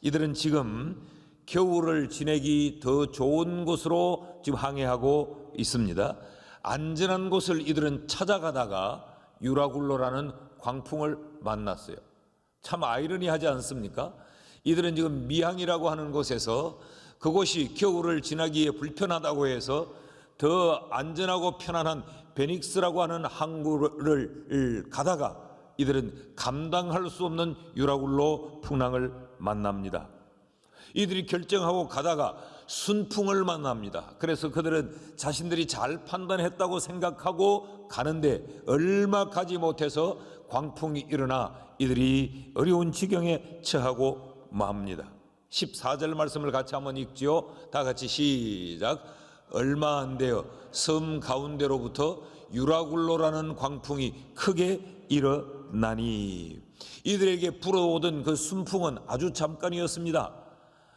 이들은 지금 겨울을 지내기 더 좋은 곳으로 지금 항해하고 있습니다. 안전한 곳을 이들은 찾아가다가 유라굴로라는 광풍을 만났어요. 참 아이러니하지 않습니까? 이들은 지금 미항이라고 하는 곳에서 그곳이 겨울을 지나기에 불편하다고 해서 더 안전하고 편안한 베닉스라고 하는 항구를 가다가 이들은 감당할 수 없는 유라굴로 풍랑을 만납니다. 이들이 결정하고 가다가 순풍을 만납니다. 그래서 그들은 자신들이 잘 판단했다고 생각하고 가는데 얼마 가지 못해서 광풍이 일어나 이들이 어려운 지경에 처하고 맙니다. 14절 말씀을 같이 한번 읽지요. 다 같이 시작. 얼마 안 되어 섬 가운데로부터 유라굴로라는 광풍이 크게 일어나니. 이들에게 불어오던 그 순풍은 아주 잠깐이었습니다.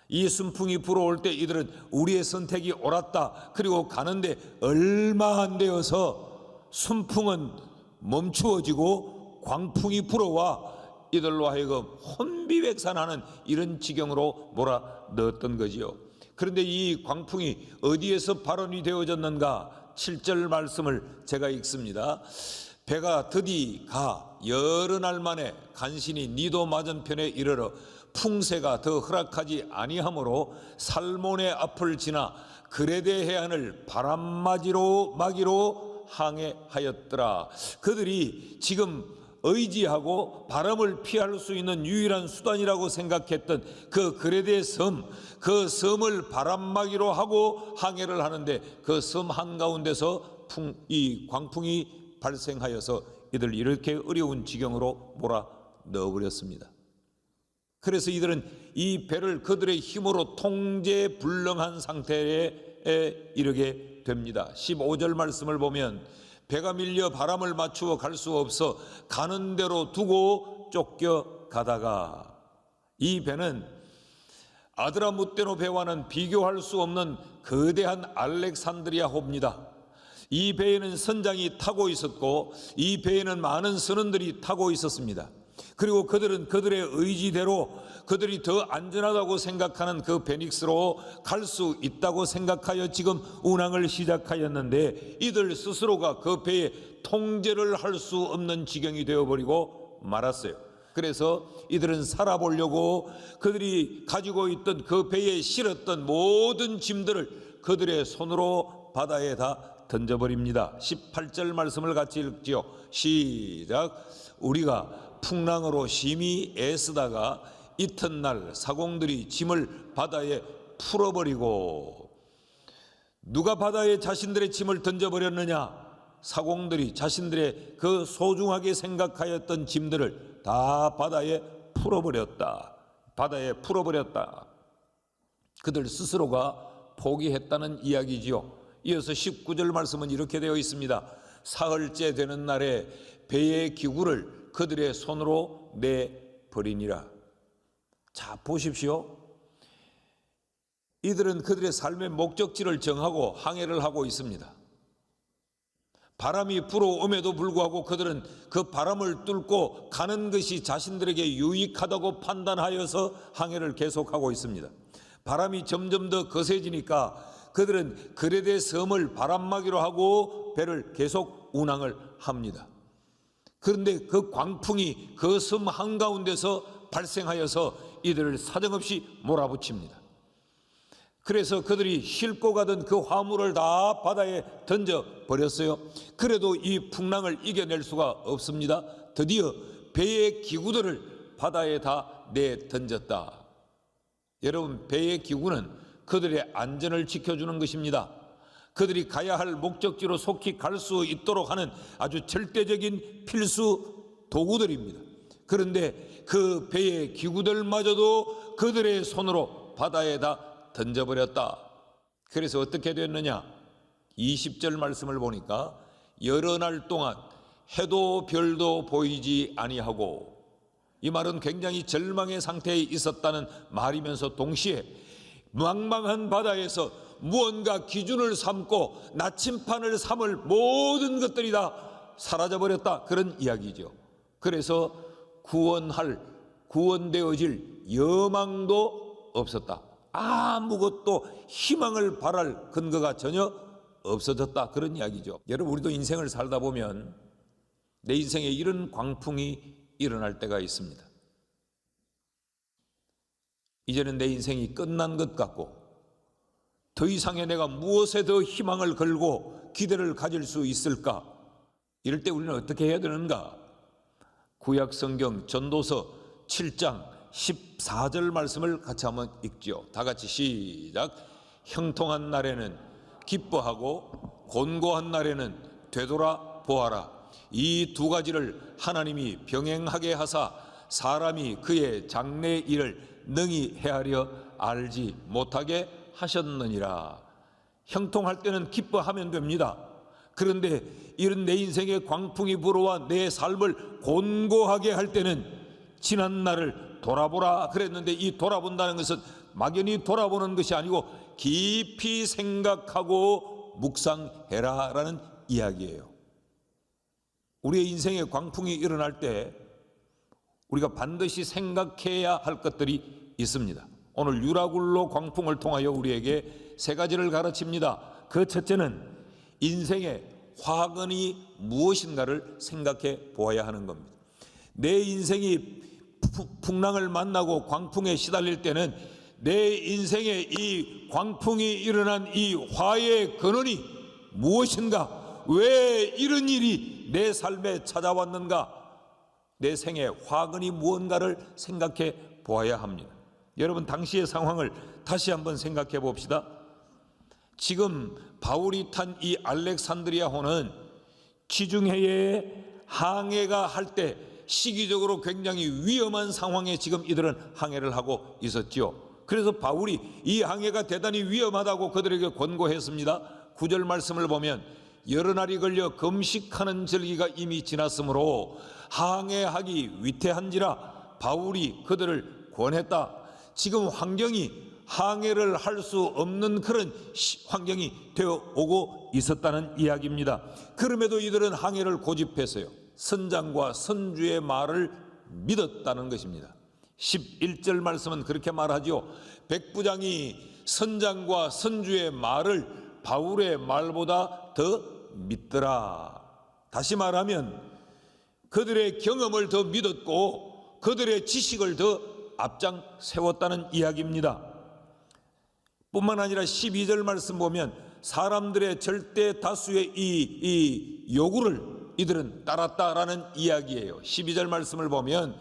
이 순풍이 불어올 때 이들은 우리의 선택이 옳았다, 그리고 가는데 얼마 안 되어서 순풍은 멈추어지고 광풍이 불어와 이들로 하여금 혼비백산하는 이런 지경으로 몰아넣었던 거지요. 그런데 이 광풍이 어디에서 발원이 되어졌는가? 7절 말씀을 제가 읽습니다. 배가 드디 가 여러 날 만에 간신히 니도 맞은편에 이르러 풍세가 더 허락하지 아니하므로 살몬의 앞을 지나 그레데 해안을 바람막이로 항해하였더라. 그들이 지금 의지하고 바람을 피할 수 있는 유일한 수단이라고 생각했던 그 그레데 섬, 그 섬을 바람막이로 하고 항해를 하는데 그 섬 한가운데서 이 광풍이 발생하여서 이들 이렇게 어려운 지경으로 몰아 넣어버렸습니다. 그래서 이들은 이 배를 그들의 힘으로 통제 불능한 상태에 이르게 됩니다. 15절 말씀을 보면 배가 밀려 바람을 맞추어 갈 수 없어 가는 대로 두고 쫓겨가다가, 이 배는 아드라무떼노 배와는 비교할 수 없는 거대한 알렉산드리아 호입니다. 이 배에는 선장이 타고 있었고 이 배에는 많은 선원들이 타고 있었습니다. 그리고 그들은 그들의 의지대로 그들이 더 안전하다고 생각하는 그 베닉스로 갈 수 있다고 생각하여 지금 운항을 시작하였는데 이들 스스로가 그 배의 통제를 할 수 없는 지경이 되어버리고 말았어요. 그래서 이들은 살아보려고 그들이 가지고 있던 그 배에 실었던 모든 짐들을 그들의 손으로 바다에 다 던져버립니다. 18절 말씀을 같이 읽지요. 시작. 우리가 풍랑으로 심히 애쓰다가 이튿날 사공들이 짐을 바다에 풀어버리고. 누가 바다에 자신들의 짐을 던져버렸느냐? 사공들이 자신들의 그 소중하게 생각하였던 짐들을 다 바다에 풀어버렸다. 바다에 풀어버렸다. 그들 스스로가 포기했다는 이야기지요. 이어서 19절 말씀은 이렇게 되어 있습니다. 사흘째 되는 날에 배의 기구를 그들의 손으로 내버리니라. 자, 보십시오. 이들은 그들의 삶의 목적지를 정하고 항해를 하고 있습니다. 바람이 불어옴에도 불구하고 그들은 그 바람을 뚫고 가는 것이 자신들에게 유익하다고 판단하여서 항해를 계속하고 있습니다. 바람이 점점 더 거세지니까 그들은 그레데 섬을 바람막이로 하고 배를 계속 운항을 합니다. 그런데 그 광풍이 그 섬 한가운데서 발생하여서 이들을 사정없이 몰아붙입니다. 그래서 그들이 싣고 가던 그 화물을 다 바다에 던져버렸어요. 그래도 이 풍랑을 이겨낼 수가 없습니다. 드디어 배의 기구들을 바다에 다 내던졌다. 여러분, 배의 기구는 그들의 안전을 지켜주는 것입니다. 그들이 가야 할 목적지로 속히 갈 수 있도록 하는 아주 절대적인 필수 도구들입니다. 그런데 그 배의 기구들마저도 그들의 손으로 바다에다 던져버렸다. 그래서 어떻게 됐느냐? 20절 말씀을 보니까 여러 날 동안 해도 별도 보이지 아니하고, 이 말은 굉장히 절망의 상태에 있었다는 말이면서 동시에 망망한 바다에서 무언가 기준을 삼고 나침판을 삼을 모든 것들이 다 사라져버렸다, 그런 이야기죠. 그래서 구원할 구원되어질 여망도 없었다. 아무것도 희망을 바랄 근거가 전혀 없어졌다. 그런 이야기죠. 여러분, 우리도 인생을 살다 보면 내 인생에 이런 광풍이 일어날 때가 있습니다. 이제는 내 인생이 끝난 것 같고 더 이상의 내가 무엇에 더 희망을 걸고 기대를 가질 수 있을까? 이럴 때 우리는 어떻게 해야 되는가? 구약성경 전도서 7장 14절 말씀을 같이 한번 읽죠. 다 같이 시작. 형통한 날에는 기뻐하고 곤고한 날에는 되돌아 보아라. 이 두 가지를 하나님이 병행하게 하사 사람이 그의 장래 일을 능히 헤아려 알지 못하게 하셨느니라. 형통할 때는 기뻐하면 됩니다. 그런데 이런 내 인생에 광풍이 불어와 내 삶을 곤고하게 할 때는 지난 날을 돌아보라 그랬는데, 이 돌아본다는 것은 막연히 돌아보는 것이 아니고 깊이 생각하고 묵상해라 라는 이야기예요. 우리의 인생에 광풍이 일어날 때 우리가 반드시 생각해야 할 것들이 있습니다. 오늘 유라굴로 광풍을 통하여 우리에게 세 가지를 가르칩니다. 그 첫째는 인생의 화근이 무엇인가를 생각해 보아야 하는 겁니다. 내 인생이 풍랑을 만나고 광풍에 시달릴 때는 내 인생에 이 광풍이 일어난 이 화의 근원이 무엇인가? 왜 이런 일이 내 삶에 찾아왔는가? 내 생의 화근이 무언가를 생각해 보아야 합니다. 여러분, 당시의 상황을 다시 한번 생각해 봅시다. 지금 바울이 탄 이 알렉산드리아호는 지중해에 항해가 할 때 시기적으로 굉장히 위험한 상황에 지금 이들은 항해를 하고 있었지요. 그래서 바울이 이 항해가 대단히 위험하다고 그들에게 권고했습니다. 9절 말씀을 보면 여러 날이 걸려 금식하는 절기가 이미 지났으므로 항해하기 위태한지라 바울이 그들을 권했다. 지금 환경이 항해를 할 수 없는 그런 환경이 되어 오고 있었다는 이야기입니다. 그럼에도 이들은 항해를 고집했어요. 선장과 선주의 말을 믿었다는 것입니다. 11절 말씀은 그렇게 말하죠. 백부장이 선장과 선주의 말을 바울의 말보다 더 믿더라. 다시 말하면 그들의 경험을 더 믿었고 그들의 지식을 더 앞장 세웠다는 이야기입니다. 뿐만 아니라 12절 말씀 보면 사람들의 절대 다수의 이 요구를 이들은 따랐다라는 이야기예요. 12절 말씀을 보면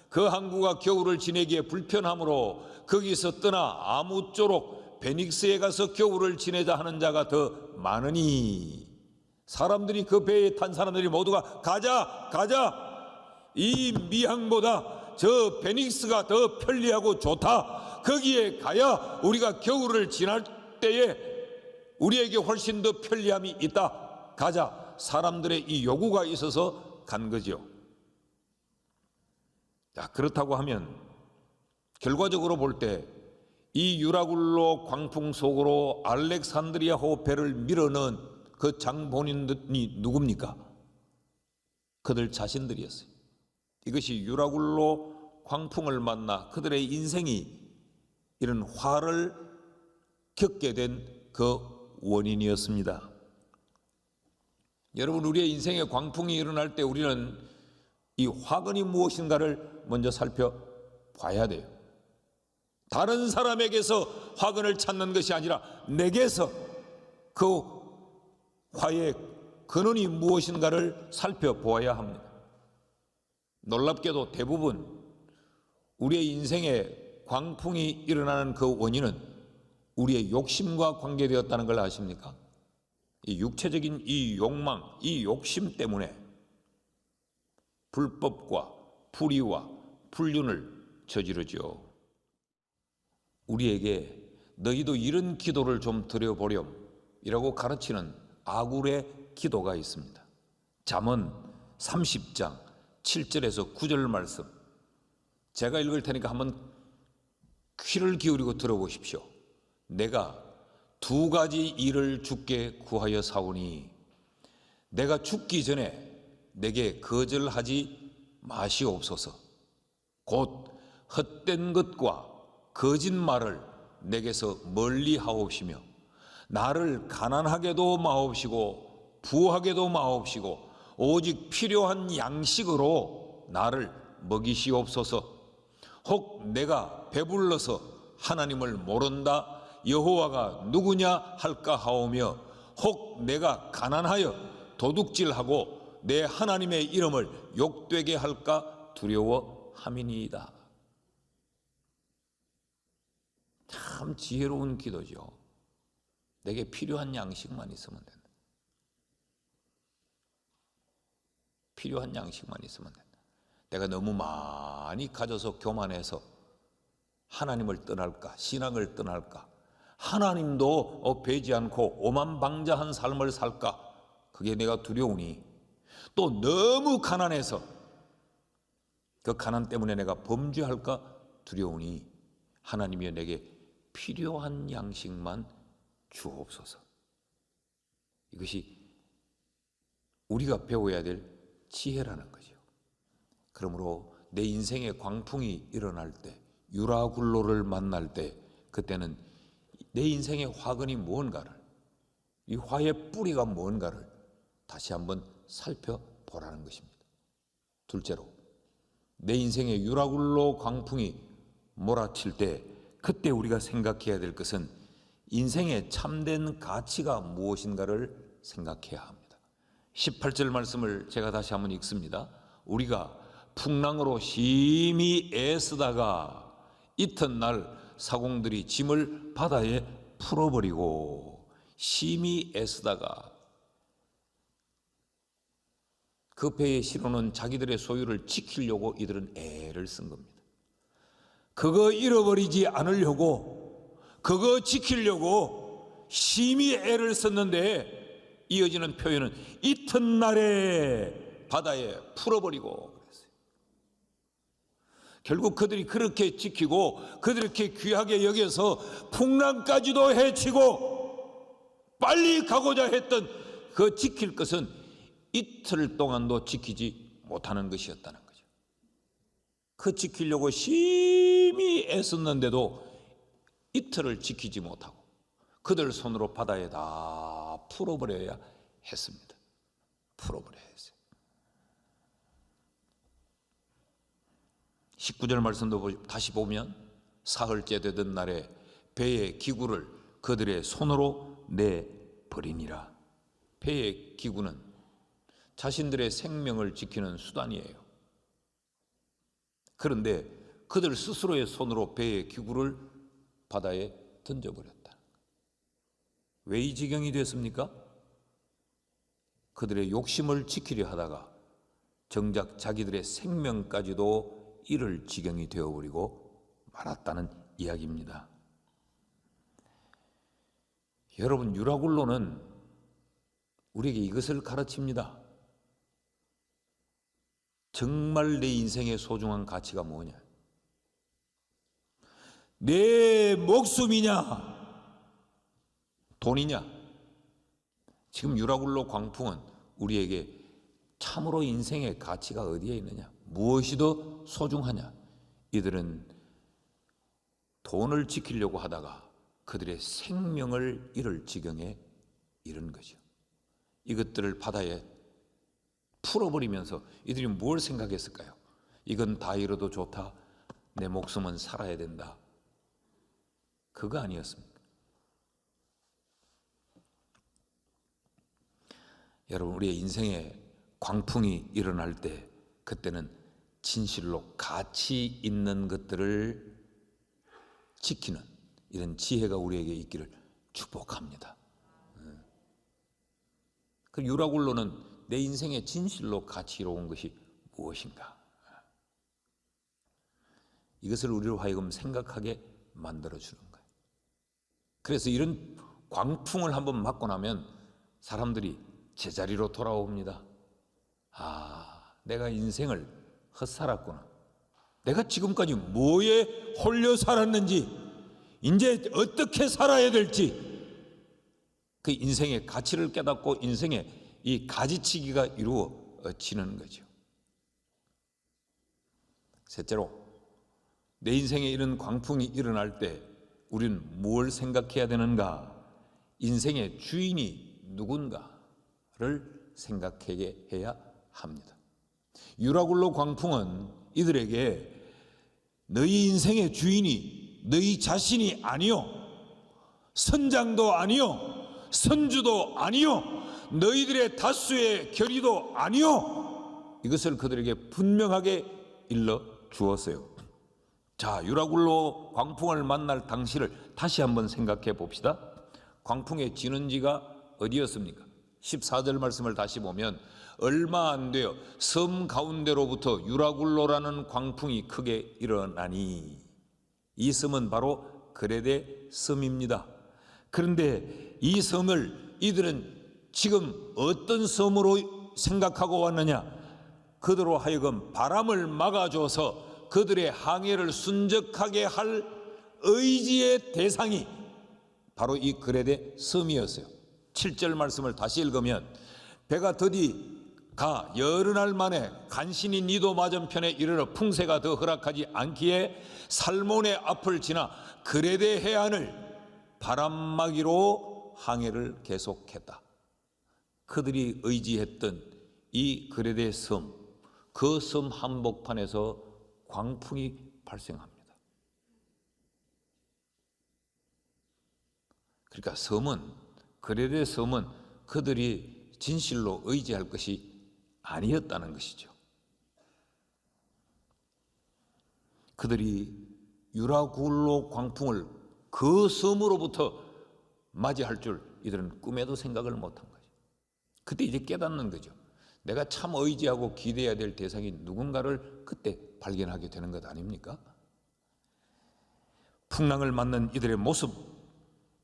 그 항구가 겨울을 지내기에 불편하므로 거기서 떠나 아무쪼록 베닉스에 가서 겨울을 지내자 하는 자가 더 많으니, 사람들이 그 배에 탄 사람들이 모두가 가자 이 미항보다 저 베닉스가 더 편리하고 좋다, 거기에 가야 우리가 겨울을 지날 때에 우리에게 훨씬 더 편리함이 있다, 가자. 사람들의 이 요구가 있어서 간 거죠. 자, 그렇다고 하면 결과적으로 볼 때 이 유라굴로 광풍 속으로 알렉산드리아호 배를 밀어넣은 그 장본인이 누굽니까? 그들 자신들이었어요. 이것이 유라굴로 광풍을 만나 그들의 인생이 이런 화를 겪게 된 그 원인이었습니다. 여러분, 우리의 인생에 광풍이 일어날 때 우리는 이 화근이 무엇인가를 먼저 살펴봐야 돼요. 다른 사람에게서 화근을 찾는 것이 아니라 내게서 그 화의 근원이 무엇인가를 살펴보아야 합니다. 놀랍게도 대부분 우리의 인생에 광풍이 일어나는 그 원인은 우리의 욕심과 관계되었다는 걸 아십니까? 이 육체적인 이 욕망, 이 욕심 때문에 불법과 불의와 불륜을 저지르죠. 우리에게 너희도 이런 기도를 좀 드려보렴 이라고 가르치는 아굴의 기도가 있습니다. 잠언 30장 7절에서 9절 말씀, 제가 읽을 테니까 한번 귀를 기울이고 들어보십시오. 내가 두 가지 일을 주께 구하여 사오니 내가 죽기 전에 내게 거절하지 마시옵소서. 곧 헛된 것과 거짓말을 내게서 멀리 하옵시며 나를 가난하게도 마옵시고 부하게도 마옵시고 오직 필요한 양식으로 나를 먹이시옵소서. 혹 내가 배불러서 하나님을 모른다 여호와가 누구냐 할까 하오며 혹 내가 가난하여 도둑질하고 내 하나님의 이름을 욕되게 할까 두려워함이니이다. 참 지혜로운 기도죠. 내게 필요한 양식만 있으면 된다. 필요한 양식만 있으면 된다. 내가 너무 많이 가져서 교만해서 하나님을 떠날까, 신앙을 떠날까, 하나님도 배지 않고 오만방자한 삶을 살까, 그게 내가 두려우니, 또 너무 가난해서 그 가난 때문에 내가 범죄할까 두려우니 하나님이 내게 필요한 양식만 주옵소서. 이것이 우리가 배워야 될 지혜라는 거죠. 그러므로 내 인생의 광풍이 일어날 때, 유라굴로를 만날 때, 그때는 내 인생의 화근이 무언가를, 이 화의 뿌리가 무언가를 다시 한번 살펴보라는 것입니다. 둘째로, 내 인생의 유라굴로 광풍이 몰아칠 때 그때 우리가 생각해야 될 것은 인생의 참된 가치가 무엇인가를 생각해야 합니다. 18절 말씀을 제가 다시 한번 읽습니다. 우리가 풍랑으로 심히 애쓰다가 이튿날 사공들이 짐을 바다에 풀어버리고, 심히 애쓰다가 그 배에 실어놓은 자기들의 소유를 지키려고 이들은 애를 쓴 겁니다. 그거 잃어버리지 않으려고, 그거 지키려고 심히 애를 썼는데 이어지는 표현은 이튿날에 바다에 풀어버리고 그랬어요. 결국 그들이 그렇게 지키고 그렇게 귀하게 여겨서 풍랑까지도 해치고 빨리 가고자 했던 그 지킬 것은 이틀 동안도 지키지 못하는 것이었다는 거죠. 그 지키려고 심히 애썼는데도 이틀을 지키지 못하고 그들 손으로 바다에 다 풀어버려야 했습니다. 풀어버려야 했어요. 19절 말씀도 다시 보면 사흘째 되던 날에 배의 기구를 그들의 손으로 내버리니라. 배의 기구는 자신들의 생명을 지키는 수단이에요. 그런데 그들 스스로의 손으로 배의 기구를 바다에 던져버렸다. 왜 이 지경이 됐습니까? 그들의 욕심을 지키려 하다가 정작 자기들의 생명까지도 잃을 지경이 되어버리고 말았다는 이야기입니다. 여러분, 유라굴로는 우리에게 이것을 가르칩니다. 정말 내 인생의 소중한 가치가 뭐냐? 내 목숨이냐? 돈이냐? 지금 유라굴로 광풍은 우리에게 참으로 인생의 가치가 어디에 있느냐? 무엇이 더 소중하냐? 이들은 돈을 지키려고 하다가 그들의 생명을 잃을 지경에 이른 거죠. 이것들을 바다에 풀어버리면서 이들이 뭘 생각했을까요? 이건 다 잃어도 좋다. 내 목숨은 살아야 된다. 그거 아니었습니까? 여러분, 우리의 인생에 광풍이 일어날 때 그때는 진실로 가치 있는 것들을 지키는 이런 지혜가 우리에게 있기를 축복합니다. 그 유라굴로는 내 인생의 진실로 가치로운 것이 무엇인가? 이것을 우리로 하여금 생각하게 만들어주는 거예요. 그래서 이런 광풍을 한번 맞고 나면 사람들이 제자리로 돌아옵니다. 아, 내가 인생을 헛살았구나. 내가 지금까지 뭐에 홀려 살았는지, 이제 어떻게 살아야 될지, 그 인생의 가치를 깨닫고 인생의 이 가지치기가 이루어지는 거죠. 셋째로, 내 인생에 이런 광풍이 일어날 때 우리는 뭘 생각해야 되는가? 인생의 주인이 누군가를 생각해야 합니다. 유라굴로 광풍은 이들에게 너희 인생의 주인이 너희 자신이 아니요, 선장도 아니요, 선주도 아니요, 너희들의 다수의 결의도 아니요, 이것을 그들에게 분명하게 일러 주었어요. 자, 유라굴로 광풍을 만날 당시를 다시 한번 생각해 봅시다. 광풍의 진원지가 어디였습니까? 14절 말씀을 다시 보면 얼마 안 되어 섬 가운데로부터 유라굴로라는 광풍이 크게 일어나니, 이 섬은 바로 그레데 섬입니다. 그런데 이 섬을 이들은 지금 어떤 섬으로 생각하고 왔느냐? 그들로 하여금 바람을 막아줘서 그들의 항해를 순적하게 할 의지의 대상이 바로 이 그레데 섬이었어요. 7절 말씀을 다시 읽으면 배가 더디 가 여러 날 만에 간신히 니도 맞은편에 이르러 풍세가 더 허락하지 않기에 살몬의 앞을 지나 그레데 해안을 바람막이로 항해를 계속했다. 그들이 의지했던 이 그레데 섬, 그 섬 한복판에서 광풍이 발생합니다. 그러니까 그레데 섬은 그들이 진실로 의지할 것이 아니었다는 것이죠. 그들이 유라굴로 광풍을 그 섬으로부터 맞이할 줄 이들은 꿈에도 생각을 못한 거죠. 그때 이제 깨닫는 거죠. 내가 참 의지하고 기대해야 될 대상이 누군가를 그때 발견하게 되는 것 아닙니까? 풍랑을 맞는 이들의 모습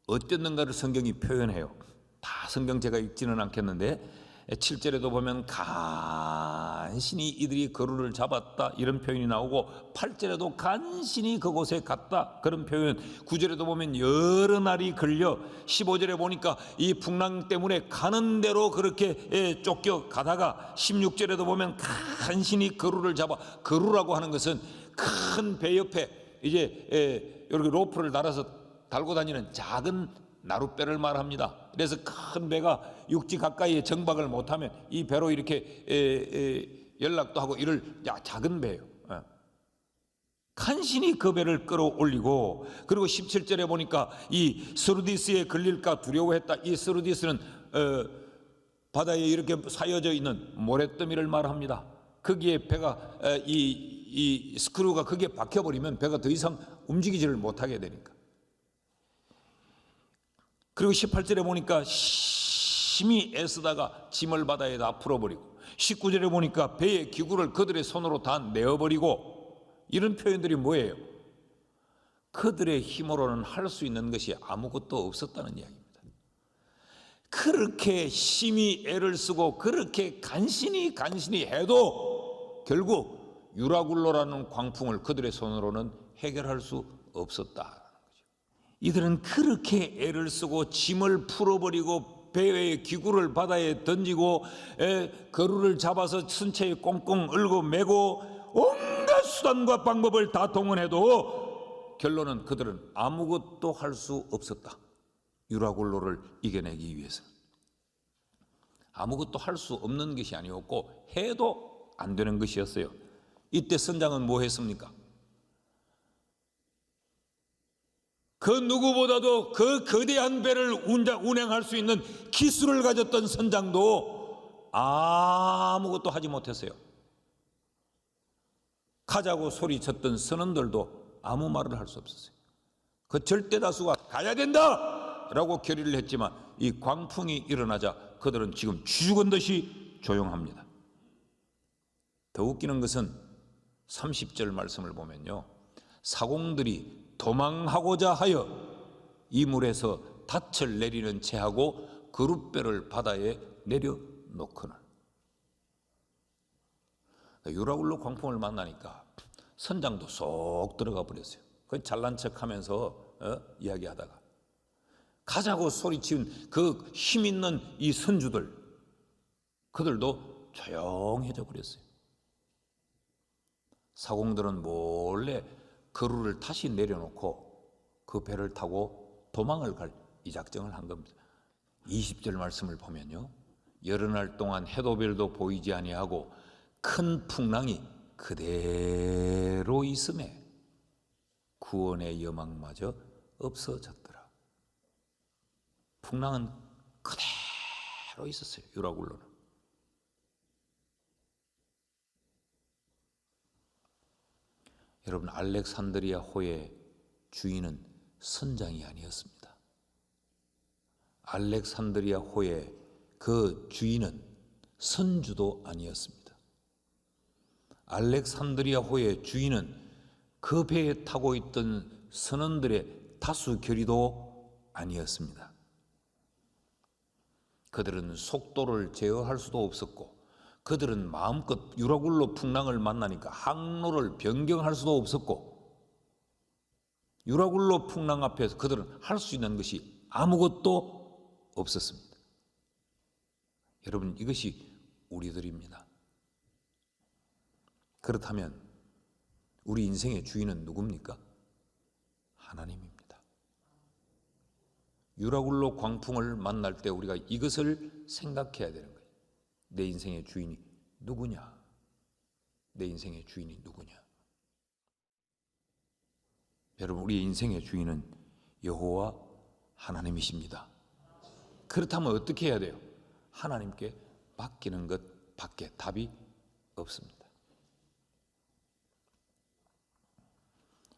어땠는가를 성경이 표현해요. 다 성경 제가 읽지는 않겠는데 7절에도 보면 간신히 이들이 거루를 잡았다 이런 표현이 나오고 8절에도 간신히 그곳에 갔다 그런 표현, 9절에도 보면 여러 날이 걸려, 15절에 보니까 이 풍랑 때문에 가는 대로 그렇게 쫓겨 가다가 16절에도 보면 간신히 거루를 잡아, 거루라고 하는 것은 큰 배 옆에 이제 이렇게 로프를 달아서 달고 다니는 작은 나룻배를 말합니다. 그래서 큰 배가 육지 가까이에 정박을 못하면 이 배로 이렇게 연락도 하고 이럴 작은 배예요. 간신히 그 배를 끌어올리고, 그리고 17절에 보니까 이 스루디스에 걸릴까 두려워했다. 이 스루디스는 바다에 이렇게 사여져 있는 모래더미를 말합니다. 거기에 배가 이 스크루가 거기에 박혀버리면 배가 더 이상 움직이지를 못하게 되니까. 그리고 18절에 보니까 심히 애쓰다가 짐을 바다에다 풀어버리고, 19절에 보니까 배의 기구를 그들의 손으로 다 내어버리고, 이런 표현들이 뭐예요? 그들의 힘으로는 할 수 있는 것이 아무것도 없었다는 이야기입니다. 그렇게 심히 애를 쓰고 그렇게 간신히 해도 결국 유라굴로라는 광풍을 그들의 손으로는 해결할 수 없었다. 이들은 그렇게 애를 쓰고 짐을 풀어버리고 배의 기구를 바다에 던지고 거루를 잡아서 선체에 꽁꽁 얽어 매고 온갖 수단과 방법을 다 동원해도 결론은 그들은 아무것도 할 수 없었다. 유라굴로를 이겨내기 위해서 아무것도 할 수 없는 것이 아니었고 해도 안 되는 것이었어요. 이때 선장은 뭐 했습니까? 그 누구보다도 그 거대한 배를 운행할 수 있는 기술을 가졌던 선장도 아무것도 하지 못했어요. 가자고 소리쳤던 선원들도 아무 말을 할 수 없었어요. 그 절대 다수가 가야 된다 라고 결의를 했지만 이 광풍이 일어나자 그들은 지금 죽은 듯이 조용합니다. 더 웃기는 것은 30절 말씀을 보면요, 사공들이 도망하고자 하여 이물에서 닻을 내리는 채하고 그룻배를 바다에 내려놓거늘. 유라굴로 광풍을 만나니까 선장도 쏙 들어가 버렸어요. 그 잘난 척하면서 이야기하다가 가자고 소리치는 그 힘 있는 이 선주들, 그들도 조용해져 버렸어요. 사공들은 몰래 거루를 다시 내려놓고 그 배를 타고 도망을 갈 이 작정을 한 겁니다. 20절 말씀을 보면요, 여러 날 동안 해도 별도 보이지 아니하고 큰 풍랑이 그대로 있음에 구원의 여망마저 없어졌더라. 풍랑은 그대로 있었어요. 유라굴로는. 여러분, 알렉산드리아 호의 주인은 선장이 아니었습니다. 알렉산드리아 호의 그 주인은 선주도 아니었습니다. 알렉산드리아 호의 주인은 그 배에 타고 있던 선원들의 다수 결의도 아니었습니다. 그들은 속도를 제어할 수도 없었고, 그들은 마음껏 유라굴로 풍랑을 만나니까 항로를 변경할 수도 없었고, 유라굴로 풍랑 앞에서 그들은 할 수 있는 것이 아무것도 없었습니다. 여러분, 이것이 우리들입니다. 그렇다면 우리 인생의 주인은 누굽니까? 하나님입니다. 유라굴로 광풍을 만날 때 우리가 이것을 생각해야 되는 거예요. 내 인생의 주인이 누구냐? 내 인생의 주인이 누구냐? 여러분, 우리의 인생의 주인은 여호와 하나님이십니다. 그렇다면 어떻게 해야 돼요? 하나님께 맡기는 것 밖에 답이 없습니다.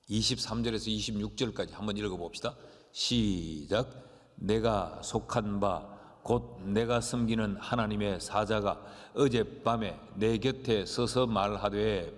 23절에서 26절까지 한번 읽어봅시다. 시작. 내가 속한 바 곧 내가 섬기는 하나님의 사자가 어젯밤에 내 곁에 서서 말하되,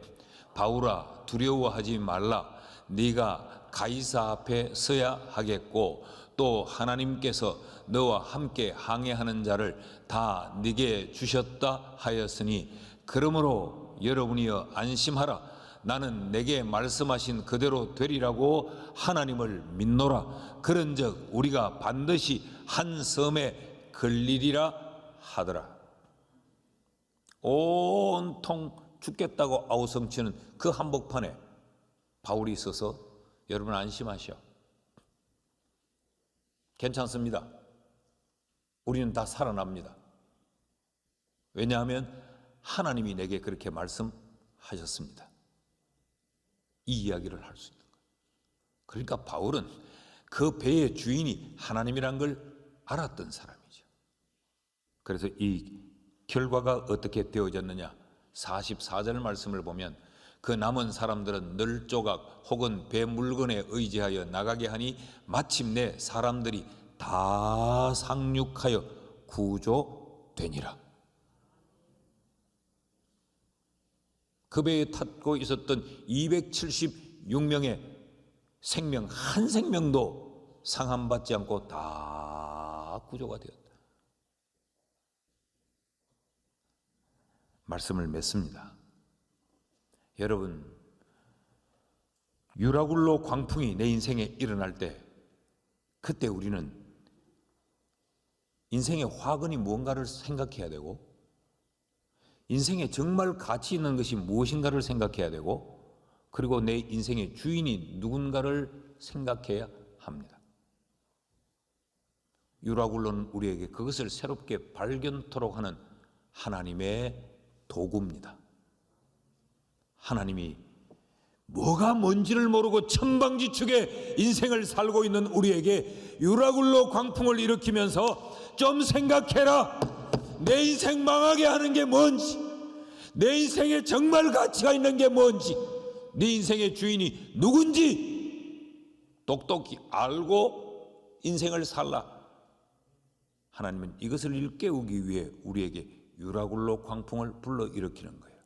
바울아 두려워하지 말라. 네가 가이사 앞에 서야 하겠고 또 하나님께서 너와 함께 항해하는 자를 다 네게 주셨다 하였으니, 그러므로 여러분이여 안심하라. 나는 내게 말씀하신 그대로 되리라고 하나님을 믿노라. 그런즉 우리가 반드시 한 섬에 걸리리라 하더라. 온통 죽겠다고 아우성치는 그 한복판에 바울이 있어서, 여러분 안심하시오. 괜찮습니다. 우리는 다 살아납니다. 왜냐하면 하나님이 내게 그렇게 말씀하셨습니다. 이 이야기를 할 수 있는 거예요. 그러니까 바울은 그 배의 주인이 하나님이란 걸 알았던 사람이죠. 그래서 이 결과가 어떻게 되어졌느냐? 44절 말씀을 보면, 그 남은 사람들은 널조각 혹은 배 물건에 의지하여 나가게 하니 마침내 사람들이 다 상륙하여 구조되니라. 그 배에 타고 있었던 276명의 생명 한 생명도 상함받지 않고 다 구조가 되었다. 말씀을 맺습니다. 여러분, 유라굴로 광풍이 내 인생에 일어날 때, 그때 우리는 인생의 화근이 무언가를 생각해야 되고, 인생에 정말 가치 있는 것이 무엇인가를 생각해야 되고, 그리고 내 인생의 주인이 누군가를 생각해야 합니다. 유라굴로는 우리에게 그것을 새롭게 발견토록 하는 하나님의 도구입니다. 하나님이 뭐가 뭔지를 모르고 천방지축의 인생을 살고 있는 우리에게 유라굴로 광풍을 일으키면서 좀 생각해라. 내 인생 망하게 하는 게 뭔지, 내 인생에 정말 가치가 있는 게 뭔지, 네 인생의 주인이 누군지 똑똑히 알고 인생을 살라. 하나님은 이것을 일깨우기 위해 우리에게 유라굴로 광풍을 불러일으키는 거예요.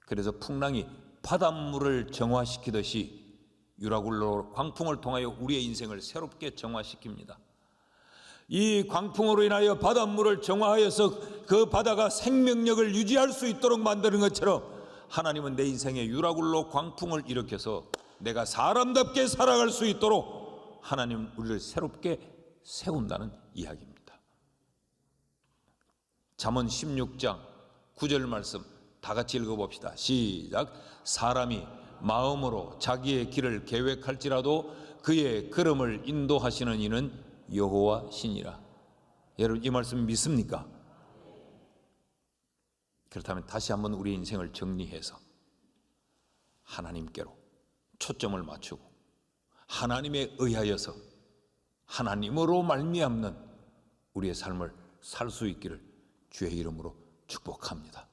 그래서 풍랑이 바닷물을 정화시키듯이 유라굴로 광풍을 통하여 우리의 인생을 새롭게 정화시킵니다. 이 광풍으로 인하여 바닷물을 정화하여서 그 바다가 생명력을 유지할 수 있도록 만드는 것처럼, 하나님은 내 인생에 유라굴로 광풍을 일으켜서 내가 사람답게 살아갈 수 있도록 하나님은 우리를 새롭게 세운다는 이야기입니다. 잠언 16장 9절 말씀 다 같이 읽어봅시다. 시작. 사람이 마음으로 자기의 길을 계획할지라도 그의 걸음을 인도하시는 이는 여호와 신이라. 여러분, 이 말씀 믿습니까? 그렇다면 다시 한번 우리 인생을 정리해서 하나님께로 초점을 맞추고 하나님에 의하여서 하나님으로 말미암는 우리의 삶을 살 수 있기를 주의 이름으로 축복합니다.